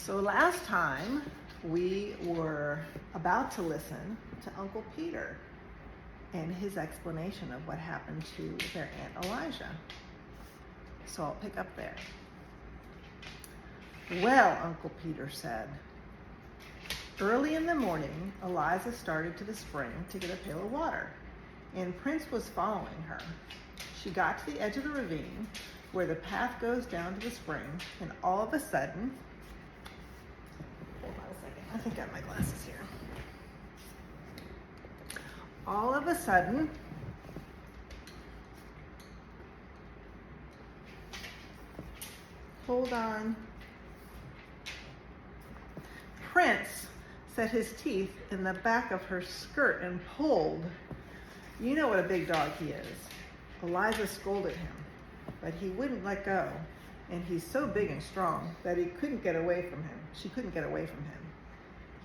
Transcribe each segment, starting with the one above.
So last time we were about to listen to Uncle Peter and his explanation of what happened to their Aunt Elijah. So I'll pick up there. Well, Uncle Peter said, early in the morning, Eliza started to the spring to get a pail of water, and Prince was following her. She got to the edge of the ravine where the path goes down to the spring, and all of a sudden, hold on a second, I think I have my glasses here. All of a sudden, hold on, Prince set his teeth in the back of her skirt and pulled. You know what a big dog he is. Eliza scolded him, but he wouldn't let go, and he's so big and strong that he couldn't get away from him. She couldn't get away from him.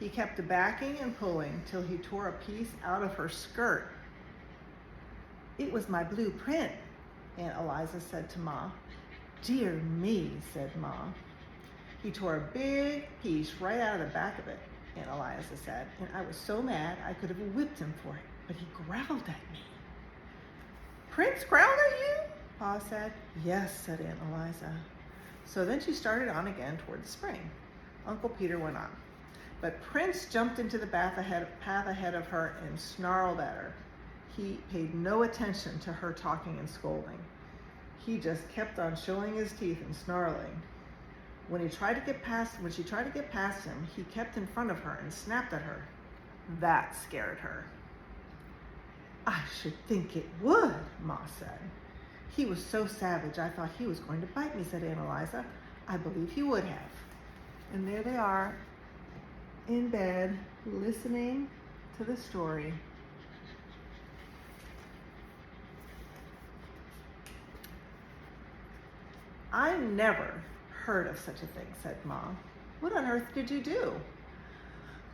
He kept backing and pulling till he tore a piece out of her skirt. It was my blue print, Aunt Eliza said to Ma. Dear me, said Ma. He tore a big piece right out of the back of it, Aunt Eliza said, and I was so mad I could have whipped him for it, but he growled at me. Prince growled at you? Pa said. Yes, said Aunt Eliza. So then she started on again toward the spring. Uncle Peter went on. But Prince jumped into the path ahead of her and snarled at her. He paid no attention to her talking and scolding. He just kept on showing his teeth and snarling. When she tried to get past him, he kept in front of her and snapped at her. That scared her. I should think it would, Ma said. He was so savage I thought he was going to bite me, said Aunt Eliza. I believe he would have. And there they are, in bed, listening to the story. I never heard of such a thing, said Ma. What on earth did you do?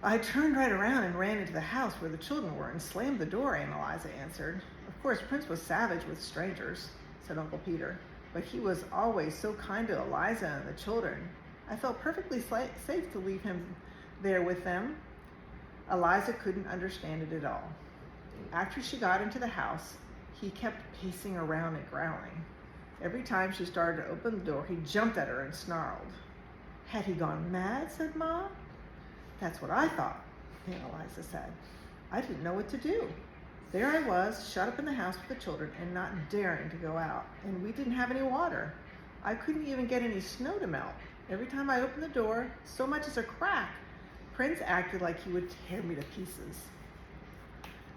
I turned right around and ran into the house where the children were and slammed the door, Aunt Eliza answered. Of course, Prince was savage with strangers, said Uncle Peter, but he was always so kind to Eliza and the children. I felt perfectly safe to leave him there with them. Eliza couldn't understand it at all. After she got into the house, he kept pacing around and growling. Every time she started to open the door, he jumped at her and snarled. Had he gone mad, said Ma? That's what I thought, Aunt Eliza said. I didn't know what to do. There I was, shut up in the house with the children and not daring to go out. And we didn't have any water. I couldn't even get any snow to melt. Every time I opened the door, so much as a crack, Prince acted like he would tear me to pieces.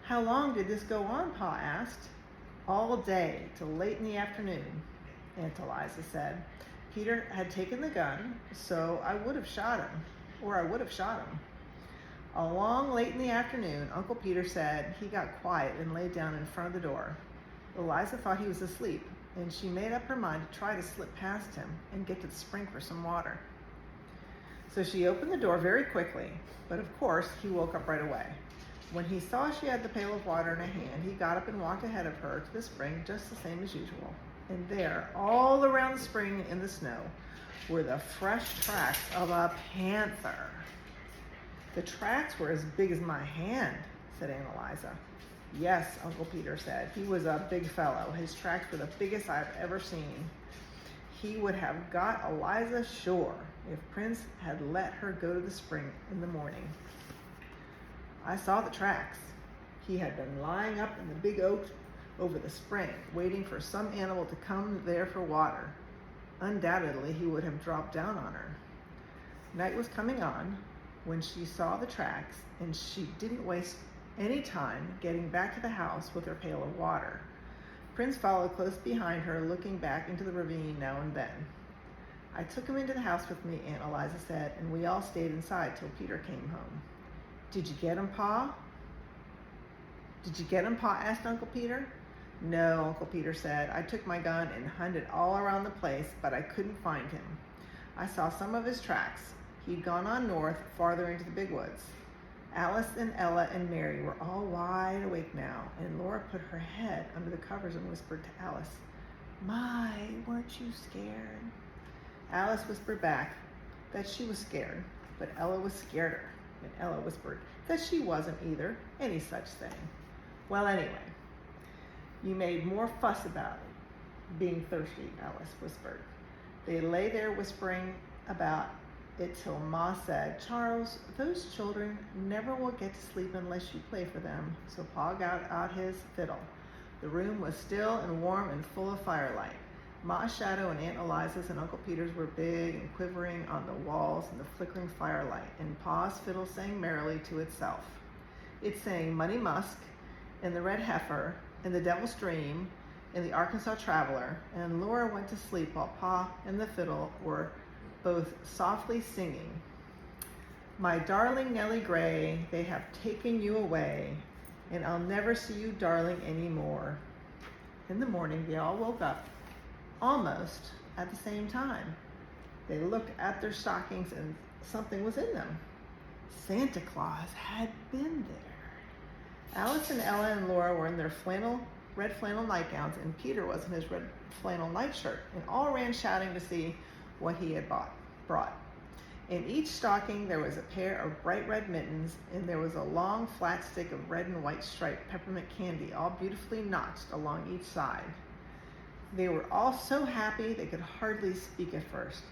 How long did this go on, Pa asked. All day, till late in the afternoon, Aunt Eliza said. Peter had taken the gun, so I would have shot him. Along late in the afternoon, Uncle Peter said he got quiet and lay down in front of the door. Eliza thought he was asleep, and she made up her mind to try to slip past him and get to the spring for some water. So she opened the door very quickly, but of course he woke up right away. When he saw she had the pail of water in her hand, he got up and walked ahead of her to the spring just the same as usual. And there, all around the spring in the snow, were the fresh tracks of a panther. The tracks were as big as my hand, said Aunt Eliza. Yes, Uncle Peter said. He was a big fellow. His tracks were the biggest I've ever seen. He would have got Eliza sure if Prince had let her go to the spring in the morning. I saw the tracks. He had been lying up in the big oak over the spring, waiting for some animal to come there for water. Undoubtedly, he would have dropped down on her. Night was coming on when she saw the tracks, and she didn't waste any time getting back to the house with her pail of water. Prince followed close behind her, looking back into the ravine now and then. I took him into the house with me, Aunt Eliza said, and we all stayed inside till Peter came home. Did you get him, Pa? Asked Uncle Peter. No, Uncle Peter said. I took my gun and hunted all around the place, but I couldn't find him. I saw some of his tracks. He'd gone on north, farther into the big woods. Alice and Ella and Mary were all wide awake now, and Laura put her head under the covers and whispered to Alice, My, weren't you scared? Alice whispered back, that she was scared, but Ella was scareder, and Ella whispered that she wasn't either any such thing. Well, anyway, you made more fuss about it, being thirsty, Alice whispered. They lay there whispering about it till Ma said, Charles, those children never will get to sleep unless you play for them. So Pa got out his fiddle. The room was still and warm and full of firelight. Ma's shadow and Aunt Eliza's and Uncle Peter's were big and quivering on the walls in the flickering firelight, and Pa's fiddle sang merrily to itself. It sang Money Musk, and the Red Heifer, and the Devil's Dream, and the Arkansas Traveler, and Laura went to sleep while Pa and the fiddle were both softly singing. My darling Nellie Gray, they have taken you away, and I'll never see you darling anymore. In the morning, they all woke up almost at the same time. They looked at their stockings and something was in them. Santa Claus had been there. Alice and Ella and Laura were in their red flannel nightgowns, and Peter was in his red flannel nightshirt, and all ran shouting to see what he had brought. In each stocking there was a pair of bright red mittens, and there was a long flat stick of red and white striped peppermint candy, all beautifully notched along each side. They were all so happy they could hardly speak at first.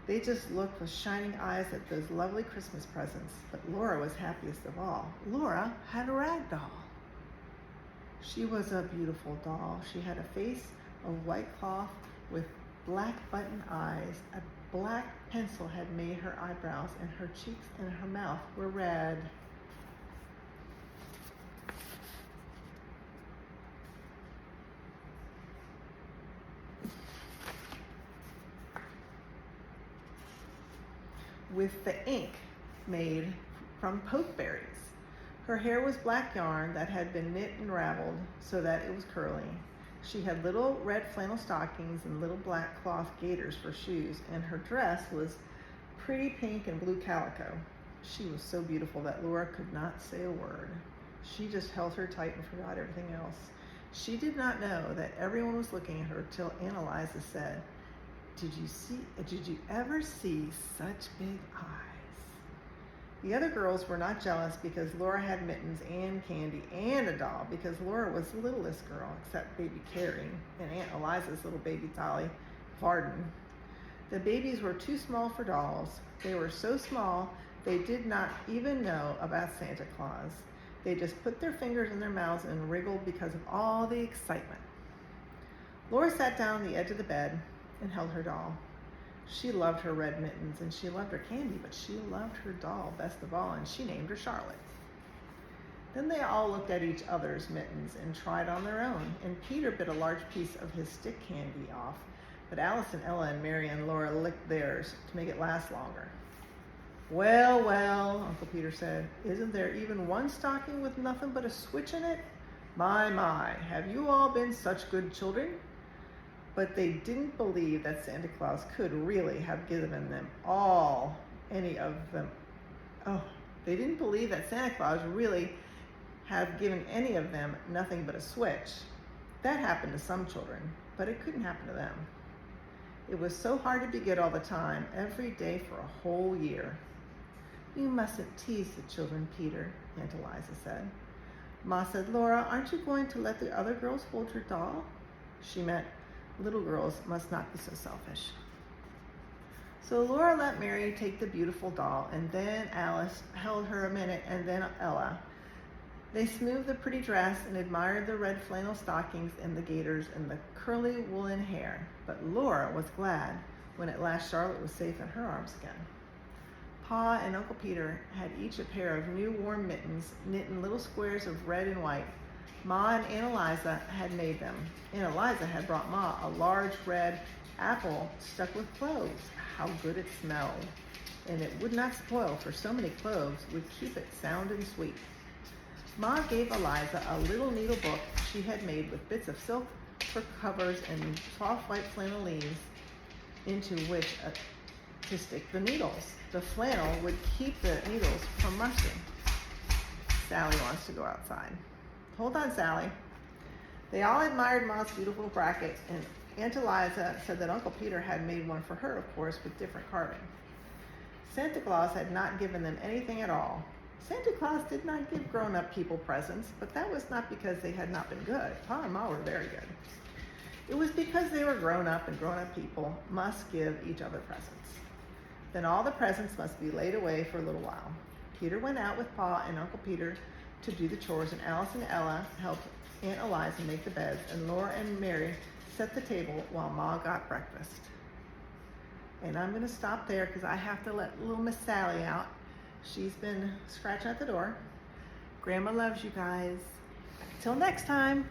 They just looked with shining eyes at those lovely Christmas presents, but Laura was happiest of all. Laura had a rag doll. She was a beautiful doll. She had a face of white cloth with black button eyes. A black pencil had made her eyebrows, and her cheeks and her mouth were red. With the ink made from pokeberries. Her hair was black yarn that had been knit and raveled so that it was curly. She had little red flannel stockings and little black cloth gaiters for shoes, and her dress was pretty pink and blue calico. She was so beautiful that Laura could not say a word. She just held her tight and forgot everything else. She did not know that everyone was looking at her till Aunt Eliza said, Did you ever see such big eyes? The other girls were not jealous because Laura had mittens and candy and a doll, because Laura was the littlest girl, except baby Carrie and Aunt Eliza's little baby dolly, Varden. The babies were too small for dolls. They were so small they did not even know about Santa Claus. They just put their fingers in their mouths and wriggled because of all the excitement. Laura sat down on the edge of the bed and held her doll. She loved her red mittens and she loved her candy, but she loved her doll best of all, and she named her Charlotte. Then they all looked at each other's mittens and tried on their own, and Peter bit a large piece of his stick candy off, but Alice and Ella and Mary and Laura licked theirs to make it last longer. Well, well, Uncle Peter said, isn't there even one stocking with nothing but a switch in it? My, have you all been such good children? But they didn't believe that Santa Claus could really have given them any of them. Oh, they didn't believe that Santa Claus really have given any of them nothing but a switch. That happened to some children, but it couldn't happen to them. It was so hard to be good all the time, every day for a whole year. You mustn't tease the children, Peter, Aunt Eliza said. Ma said, Laura, aren't you going to let the other girls hold your doll? She meant little girls must not be so selfish. So Laura let Mary take the beautiful doll, and then Alice held her a minute, and then Ella. They smoothed the pretty dress and admired the red flannel stockings and the gaiters and the curly woolen hair. But Laura was glad when at last Charlotte was safe in her arms again. Pa and Uncle Peter had each a pair of new warm mittens knit in little squares of red and white. Ma and Aunt Eliza had made them. Aunt Eliza had brought Ma a large red apple stuck with cloves. How good it smelled. And it would not spoil, for so many cloves would keep it sound and sweet. Ma gave Eliza a little needle book she had made with bits of silk for covers and soft white flannel leaves into which to stick the needles. The flannel would keep the needles from rusting. Sally wants to go outside. Hold on, Sally. They all admired Ma's beautiful bracket, and Aunt Eliza said that Uncle Peter had made one for her, of course, with different carving. Santa Claus had not given them anything at all. Santa Claus did not give grown-up people presents, but that was not because they had not been good. Pa and Ma were very good. It was because they were grown up, and grown-up people must give each other presents. Then all the presents must be laid away for a little while. Peter went out with Pa and Uncle Peter to do the chores, and Alice and Ella helped Aunt Eliza make the beds, and Laura and Mary set the table while Ma got breakfast. And I'm going to stop there because I have to let little Miss Sally out. She's been scratching at the door. Grandma loves you guys. Till next time.